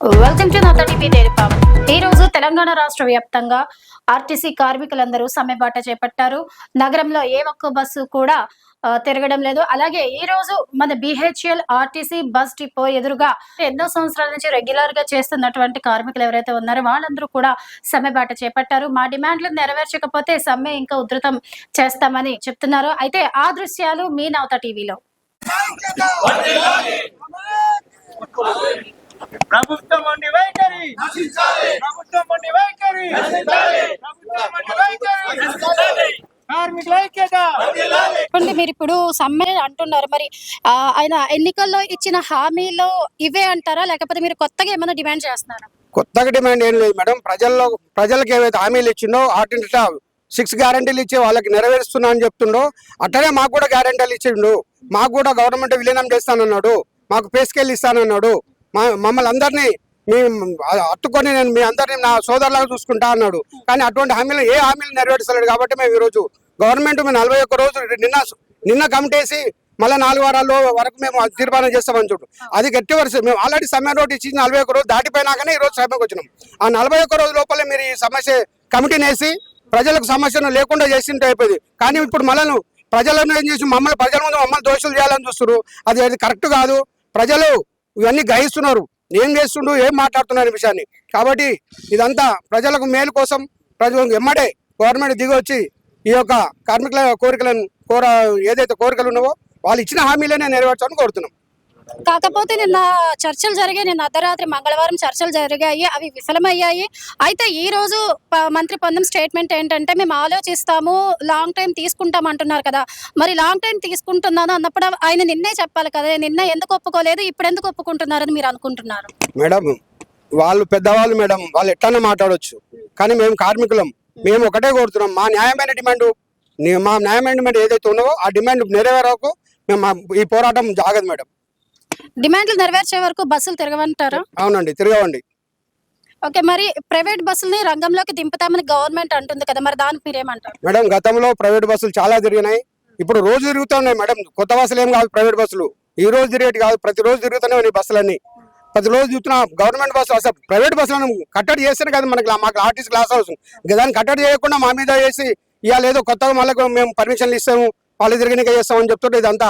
Welcome to నత TV daily power. ఈ రోజు తెలంగాణ రాష్ట్ర వ్యాప్తంగా ఆర్టీసీ కార్మికులందరూ సమ్మెబాట చేపట్టారు. నగరంలో ఏ ఒక్క బస్సు కూడా తిరగడం లేదు. అలాగే ఈ రోజు మన బిహెచ్ఎల్ ఆర్టీసీ బస్ డిపో ఎదురుగా ఎన్నో సంవత్సరాల నుంచి రెగ్యులర్ గా చేస్తున్నటువంటి కార్మికులు ఎవరైతే ఉన్నారో వాళ్ళందరూ కూడా సమ్మెబాట చేపట్టారు. మా డిమాండ్లు నెరవేర్చకపోతే సమ్మె ఇంకా ఉధృతం చేస్తామని చెప్తున్నారు. అయితే ఆ దృశ్యాలు మీ నవత టీవీలో. ప్రభుత్వం మొండి వైఖరి ప్రభుత్వం మొండి వైఖరి కార్మికుల ఐక్యత. మీరు ఇప్పుడు సమ్మె అంటున్నారు, మరి ఆయన ఎన్నికల్లో ఇచ్చిన హామీలు ఇవే అంటారా, లేకపోతే మీరు కొత్తగా ఏమైనా డిమాండ్ చేస్తున్నారా? కొత్తగా డిమాండ్ ఏం లేదు మేడం. ప్రజలకు ఏవైతే హామీలు ఇచ్చిండో వాటిని 6 గ్యారెంటీలు ఇచ్చి వాళ్ళకి నెరవేరుస్తున్నా అని చెప్తుండో అట్టనే మాకు కూడా గ్యారెంటీలు ఇచ్చిండు. మాకు కూడా గవర్నమెంట్ విలీనం చేస్తానన్నాడు, మాకు పే స్కేల్ ఇస్తానన్నాడు, మమ్మల్ని అందరినీ అట్టుకొని నేను మీ అందరినీ నా సోదరులాగా చూసుకుంటా అన్నాడు. కానీ అటువంటి హామీలు ఏ హామీలు నెరవేర్చలేడు. కాబట్టి మేము ఈరోజు గవర్నమెంట్ 41 రోజులు నిన్న కమిటేసి మళ్ళీ 4 వారాల్లో వరకు మేము తీర్మానం చేస్తామని చూడు. అది గట్టి వరుస. మేము ఆల్రెడీ సమ్మె నోట్ ఇచ్చి 41 రోజులు దాటిపోయినాకనే ఈరోజు సమ్మెకు వచ్చినాం. ఆ 41 రోజుల లోపలే మీరు ఈ సమస్య కమిటీని వేసి ప్రజలకు సమస్యను లేకుండా చేసింటే అయిపోయింది. కానీ ఇప్పుడు మళ్ళీ ప్రజలను ఏం చేసి ప్రజల ముందు మమ్మల్ని దోషులు చేయాలని చూస్తున్నారు. అది కరెక్ట్ కాదు. ప్రజలు ఇవన్నీ గ్రహిస్తున్నారు, ఏం చేస్తుండ్రు, ఏం మాట్లాడుతున్నారు ఈ విషయాన్ని. కాబట్టి ఇదంతా ప్రజలకు మేలు కోసం ప్రజలకు ఎమ్మడే గవర్నమెంట్ దిగి వచ్చి ఈ యొక్క కార్మికుల కోరికలను ఏదైతే కోరికలు ఉన్నావో వాళ్ళు ఇచ్చిన హామీలనే నెరవేర్చాలని కోరుతున్నాం. కాకపోతే నిన్న చర్చలు జరిగాయి, నిన్న అర్ధరాత్రి మంగళవారం చర్చలు జరిగాయి, అవి విఫలమయ్యాయి. అయితే ఈ రోజు మంత్రి పొన్నం స్టేట్మెంట్ ఏంటంటే మేము ఆలోచిస్తాము, లాంగ్ టైం తీసుకుంటాం అంటున్నారు కదా. మరి లాంగ్ టైం తీసుకుంటున్నాను అన్నప్పుడు ఆయన నిన్నే చెప్పాలి కదా, నిన్న ఎందుకు ఒప్పుకోలేదు, ఇప్పుడు ఎందుకు ఒప్పుకుంటున్నారని మీరు అనుకుంటున్నారు? మేడం వాళ్ళు పెద్దవాళ్ళు మేడం, వాళ్ళు ఎట్లన్నా మాట్లాడవచ్చు. కానీ మేము కార్మికులం, మేము ఒకటే కోరుతున్నాం. మా న్యాయమైన డిమాండ్ ఏదైతే ఉన్నదో ఆ డిమాండ్ నెరవేరకు మేము ఈ పోరాటం జాగదు మేడం. డిమాండ్లు నెరవేర్చే వరకు బస్సులు తిరగమంటారా? అవునండి, తిరగవండి. ఓకే, మరి ప్రైవేట్ బస్సుల్ని రంగంలోకి దింపుతామని గవర్నమెంట్ అంటుంది కదా, మరి దానికి మీరేమంటారు? మేడం గతంలో ప్రైవేట్ బస్సులు చాలా తిరిగినాయి, ఇప్పుడు రోజు తిరుగుతున్నాయి మేడం. కొత్త బస్సులు ఏం కాదు, ప్రైవేట్ బస్సులు ఈ రోజు తిరిగేటి కాదు, ప్రతిరోజు తిరుగుతున్నాయి బస్సులన్నీ. ప్రతిరోజు చూస్తున్నా గవర్నమెంట్ బస్సులు. అసలు ప్రైవేట్ బస్సులను కట్టడి చేస్తేనే కదా మాకు ఆర్టీసీ క్లాస్ హౌస్. దాన్ని కట్టడి చేయకుండా మా మీద చేసి ఇవాళ ఏదో కొత్తగా మళ్ళీ మేము పర్మిషన్లు ఇస్తాము, వాళ్ళు తిరిగినాక చేస్తామని చెప్తుంటే ఇదంతా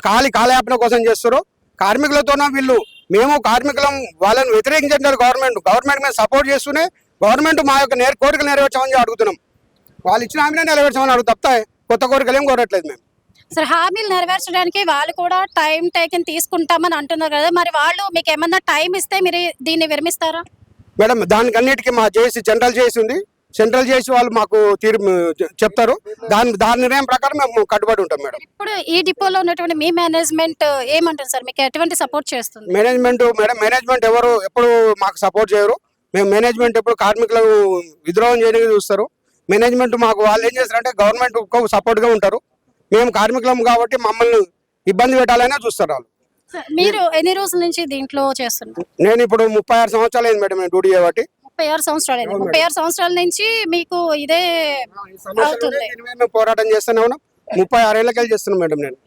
కాలయాపన కోసం చేస్తారు. కార్మికులతోనే వీళ్ళు మేము కార్మికులం వాళ్ళని వ్యతిరేకించారు. గవర్నమెంట్ మేము సపోర్ట్ చేస్తూనే గవర్నమెంట్ మా యొక్క కోరికలు నెరవేర్చామని అడుగుతున్నాం. వాళ్ళు ఇచ్చిన హామీనే నెరవేర్చామని అడుగు తప్ప కొత్త కోరికలు ఏం కోరట్లేదు మేము. సరే, హామీలు నెరవేర్చడానికి వాళ్ళు కూడా టైం టేకన్ తీసుకుంటామని అంటున్నారు కదా, మరి వాళ్ళు మీకు ఏమన్నా టైం ఇస్తే మీరు దీన్ని విరమిస్తారా? మేడం దానికి అన్నిటికీ మా సెంట్రల్ చేసి ఉంది. సెంట్రల్ చేసి వాళ్ళు మాకు చెప్తారు. దాని నిర్ణయం ప్రకారం మేము కట్టుబడి ఉంటాం మేడం. ఇప్పుడు ఈ డిపోలో ఉన్నటువంటి మీ మేనేజ్మెంట్ ఏమంటారు సార్, మీకు ఎటువంటి సపోర్ట్ చేస్తుంది? మేనేజ్మెంట్ ఎవరు ఎప్పుడు మాకు సపోర్ట్ చేయరు. మేము మేనేజ్మెంట్ ఎప్పుడు కార్మికులకు విద్రోహం చేయడానికి చూస్తారు. మేనేజ్మెంట్ మాకు వాళ్ళు ఏం చేస్తారంటే గవర్నమెంట్ సపోర్ట్ గా ఉంటారు. మేము కార్మికులం కాబట్టి మమ్మల్ని ఇబ్బంది పెట్టాలనే చూస్తారు వాళ్ళు. మీరు ఎన్ని రోజుల నుంచి దీంట్లో చేస్తున్నారు? నేను ఇప్పుడు 36 సంవత్సరాలు అయింది మేడం నేను డ్యూటీ చేయబట్టి. 36 సంవత్సరాలు. 36 సంవత్సరాల నుంచి మీకు ఇదే అవుతుంది. మేము పోరాటం చేస్తూనే ఉన్నాం. 36 ఏళ్ళకి చేస్తున్నాం మేడం. నేను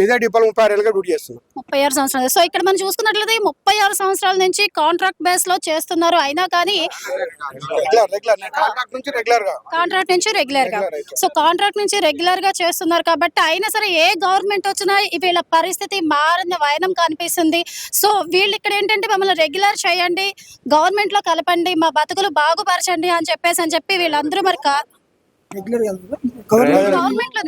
ఇదే డిపోలో 36 ఏళ్ళగా డ్యూటీ చేస్తున్నాను. 36 సంవత్సరాలు. సో ఇక్కడ మనం చూసుకున్నట్లయితే 36 సంవత్సరాల నుంచి కాంట్రాక్ట్ బేస్ లో చేస్తున్నారు. అయినా కానీ కాంట్రాక్ట్ నుంచి రెగ్యులర్ గా సో కాంట్రాక్ట్ నుంచి రెగ్యులర్ గా చేస్తున్నారు కాబట్టి అయినా సరే ఏ గవర్నమెంట్ వచ్చినా వీళ్ళ పరిస్థితి మారిన వైనం కనిపిస్తుంది. సో వీళ్ళు ఇక్కడ ఏంటంటే మమ్మల్ని రెగ్యులర్ చేయండి, గవర్నమెంట్ లో కలపండి, మా బతుకులు బాగుపరచండి అని చెప్పి వీళ్ళందరూ మరి గవర్నమెంట్ లో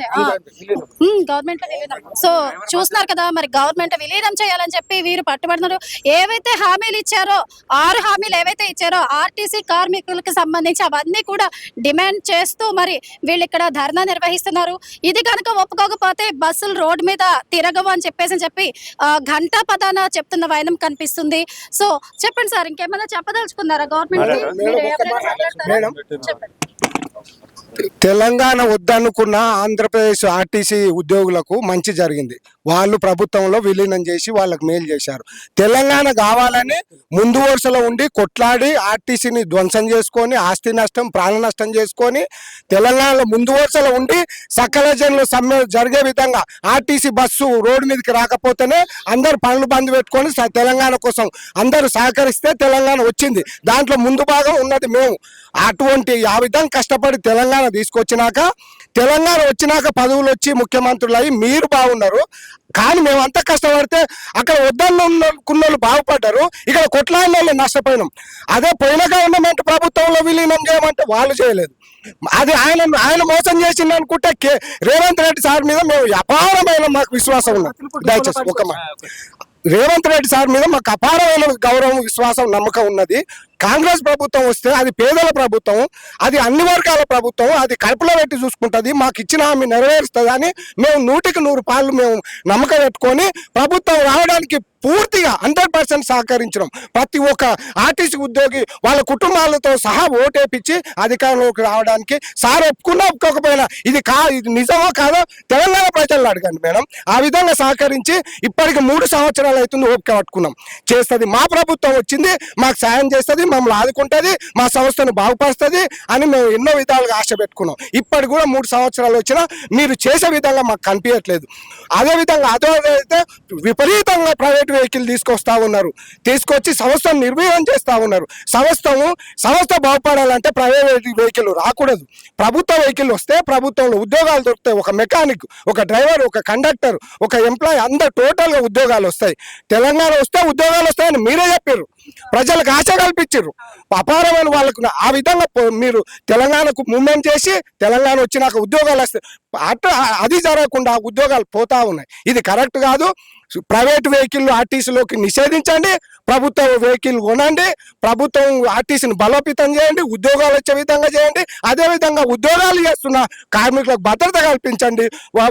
విలీనం. సో చూస్తున్నారు కదా, మరి గవర్నమెంట్ విలీనం చేయాలని చెప్పి వీరు పట్టుబడుతున్నారు. ఏవైతే హామీలు ఇచ్చారో 6 హామీలు ఏవైతే ఇచ్చారో ఆర్టీసీ కార్మికులకు సంబంధించి అవన్నీ కూడా డిమాండ్ చేస్తూ మరి వీళ్ళు ఇక్కడ ధర్నా నిర్వహిస్తున్నారు. ఇది కనుక ఒప్పుకోకపోతే బస్సులు రోడ్డు మీద తిరగవు అని చెప్పి గంటా పదాన చెప్తున్న వైనం కనిపిస్తుంది. సో చెప్పండి సార్, ఇంకేమైనా చెప్పదలుచుకున్నారా గవర్నమెంట్? చెప్పండి. తెలంగాణ వద్దనుకున్న ఆంధ్రప్రదేశ్ ఆర్టీసీ ఉద్యోగులకు మంచి జరిగింది. వాళ్ళు ప్రభుత్వంలో విలీనం చేసి వాళ్ళకి మేలు చేశారు. తెలంగాణ కావాలని ముందు వరుసలో ఉండి కొట్లాడి ఆర్టీసీని ధ్వంసం చేసుకొని ఆస్తి నష్టం ప్రాణ నష్టం చేసుకొని తెలంగాణలో ముందు వరుసలో ఉండి సకల జనులు సమ్మె జరిగే విధంగా ఆర్టీసీ బస్సు రోడ్డు మీదకి రాకపోతేనే అందరు పనులు బంద్ పెట్టుకొని తెలంగాణ కోసం అందరూ సహకరిస్తే తెలంగాణ వచ్చింది. దాంట్లో ముందు భాగం ఉన్నది మేము. అటువంటి ఆ విధంగా కష్టపడి తెలంగాణ తీసుకొచ్చినాక తెలంగాణ వచ్చినాక పదవులు వచ్చి ముఖ్యమంత్రులు అయ్యి మీరు బాగున్నారు. కానీ మేము అంత కష్టపడితే అక్కడ వద్దనుకున్నోళ్ళు బాగుపడ్డారు, ఇక్కడ కొట్లాడిన వాళ్ళు నష్టపోయినాం. అదే పోయిన గవర్నమెంట్ ప్రభుత్వంలో విలీనం చేయమంటే వాళ్ళు చేయలేదు. అది ఆయన మోసం చేసింది అనుకుంటే రేవంత్ రెడ్డి సార్ మీద మేము అపారమైన మాకు విశ్వాసం ఉన్నది. దయచేసి ఒక రేవంత్ రెడ్డి సార్ మీద మాకు అపారమైన గౌరవం విశ్వాసం నమ్మకం ఉన్నది. కాంగ్రెస్ ప్రభుత్వం వస్తే అది పేదల ప్రభుత్వం, అది అన్ని వర్గాల ప్రభుత్వం, అది కడుపులో పెట్టి చూసుకుంటుంది, మాకు ఇచ్చిన హామీ నెరవేరుస్తుంది అని మేము 100% మేము నమ్మకం పెట్టుకొని ప్రభుత్వం రావడానికి పూర్తిగా 100% సహకరించడం. ప్రతి ఒక్క ఆర్టీసీ ఉద్యోగి వాళ్ళ కుటుంబాలతో సహా ఓటేపించి అధికారంలోకి రావడానికి సార్ ఒప్పుకోకపోయినా ఇది నిజమో కాదో తెలంగాణ ప్రజలను అడగండి మేడం. ఆ విధంగా సహకరించి ఇప్పటికి 3 సంవత్సరాలు అవుతుంది ఓపిక పట్టుకున్నాం. చేస్తుంది మా ప్రభుత్వం వచ్చింది, మాకు సాయం చేస్తుంది, మమ్మల్ని ఆదుకుంటుంది, మా సంస్థను బాగుపరుస్తుంది అని మేము ఎన్నో విధాలుగా ఆశ పెట్టుకున్నాం. ఇప్పటికి కూడా 3 సంవత్సరాలు వచ్చినా మీరు చేసే విధంగా మాకు కనిపించట్లేదు. అదేవిధంగా అయితే విపరీతంగా ప్రైవేట్ వెహికల్ తీసుకొస్తా ఉన్నారు, తీసుకొచ్చి సంస్థను నిర్వీర్యం చేస్తా ఉన్నారు. సంస్థ బాగుపడాలంటే ప్రైవేట్ వెహికల్ రాకూడదు. ప్రభుత్వ వెహికల్ వస్తే ప్రభుత్వంలో ఉద్యోగాలు దొరుకుతాయి. ఒక మెకానిక్, ఒక డ్రైవర్, ఒక కండక్టర్, ఒక ఎంప్లాయీ అందరు టోటల్గా ఉద్యోగాలు వస్తాయి. తెలంగాణ వస్తే ఉద్యోగాలు వస్తాయని మీరే చెప్పారు, ప్రజలకు ఆశ కల్పించారు. అపారమైన వాళ్ళకు ఆ విధంగా మీరు తెలంగాణకు మూవ్మెంట్ చేసి తెలంగాణ వచ్చినాక ఉద్యోగాలు వస్తాయి. అది జరగకుండా ఉద్యోగాలు పోతా ఉన్నాయి. ఇది కరెక్ట్ కాదు. ప్రైవేట్ వెహికల్ ఆర్టీసీలోకి నిషేధించండి, ప్రభుత్వ వెహికల్ కొనండి, ప్రభుత్వం ఆర్టీసీని బలోపేతం చేయండి, ఉద్యోగాలు వచ్చే విధంగా చేయండి. అదేవిధంగా ఉద్యోగాలు చేస్తున్న కార్మికులకు భద్రత కల్పించండి,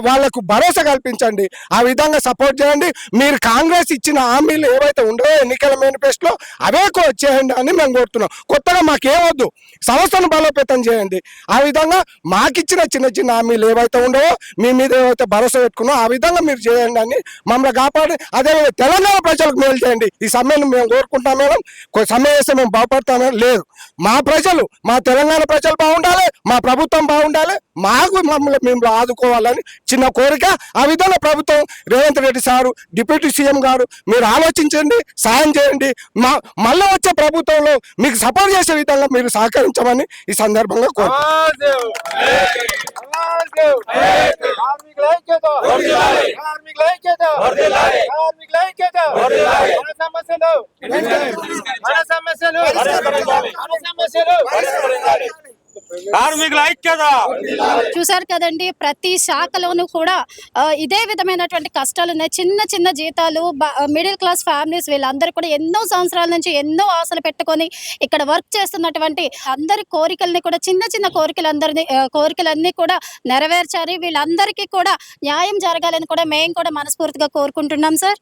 వాళ్లకు భరోసా కల్పించండి. ఆ విధంగా సపోర్ట్ చేయండి. మీరు కాంగ్రెస్ ఇచ్చిన హామీలు ఏవైతే ఉండవో ఎన్నికల మేనిఫెస్టోలో అవే చేయండి అని మేము కోరుతున్నాం. కొత్తగా మాకేమొద్దు, సంస్థను బలోపేతం చేయండి. ఆ విధంగా మాకిచ్చిన చిన్న చిన్న హామీలు ఏవైతే ఉండవో మీ మీద ఏవైతే భరోసా పెట్టుకున్నాో ఆ విధంగా మీరు చేయండి అని మమ్మల్ని కాపాడి అదేవిధంగా తెలంగాణ ప్రజలకు మేలు చేయండి. ఈ సమ్మెను మేము కోరుకుంటాం మేడం. సమ్మె చేస్తే మేము బాగుపడతామని లేదు. మా ప్రజలు, మా తెలంగాణ ప్రజలు బాగుండాలి, మా ప్రభుత్వం బాగుండాలి, మమ్మల్ని మేము ఆదుకోవాలని చిన్న కోరిక. ఆ విధంగా ప్రభుత్వం Revanth Reddy sir, deputy CM గారు మీరు ఆలోచించండి, సాయం చేయండి. మళ్ళీ వచ్చే ప్రభుత్వంలో మీకు సపోర్ట్ చేసే విధంగా మీరు సహకరించమని ఈ సందర్భంగా చూసారు కదండి, ప్రతి శాఖలోనూ కూడా ఇదే విధమైనటువంటి కష్టాలు ఉన్నాయి. చిన్న చిన్న జీతాలు, మిడిల్ క్లాస్ ఫ్యామిలీస్ వీళ్ళందరూ కూడా ఎన్నో సంవత్సరాల నుంచి ఎన్నో ఆశలు పెట్టుకొని ఇక్కడ వర్క్ చేస్తున్నటువంటి అందరి కోరికల్ని కూడా చిన్న చిన్న కోరికలన్నీ కూడా నెరవేర్చారు. వీళ్ళందరికీ కూడా న్యాయం జరగాలని కూడా మేము కూడా మనస్ఫూర్తిగా కోరుకుంటున్నాం సార్.